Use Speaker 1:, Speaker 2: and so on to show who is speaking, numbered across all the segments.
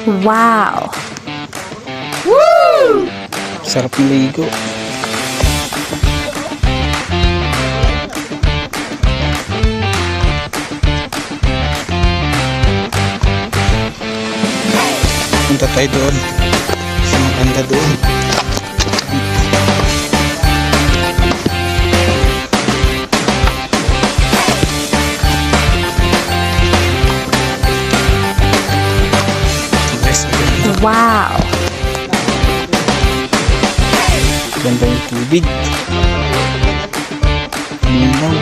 Speaker 1: Wow!
Speaker 2: Sarap maligo. Punta tayo doon. Sa maganda doon.
Speaker 1: Wow!
Speaker 2: Ganda yung tubig. Linaw.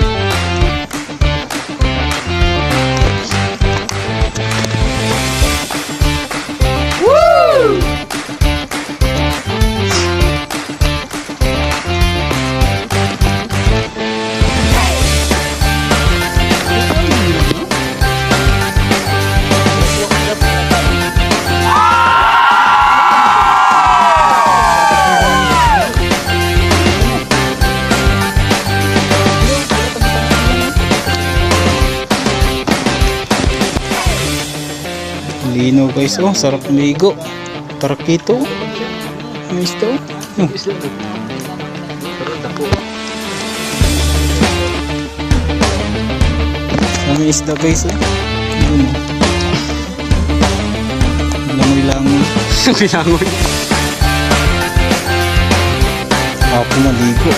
Speaker 2: Lino guys, oh, sarap maligo. Tarakito. Ano ito? Oh. Ano isda guys, oh. Yun, oh. Langoy-langoy. Langoy-langoy. Ako maligo.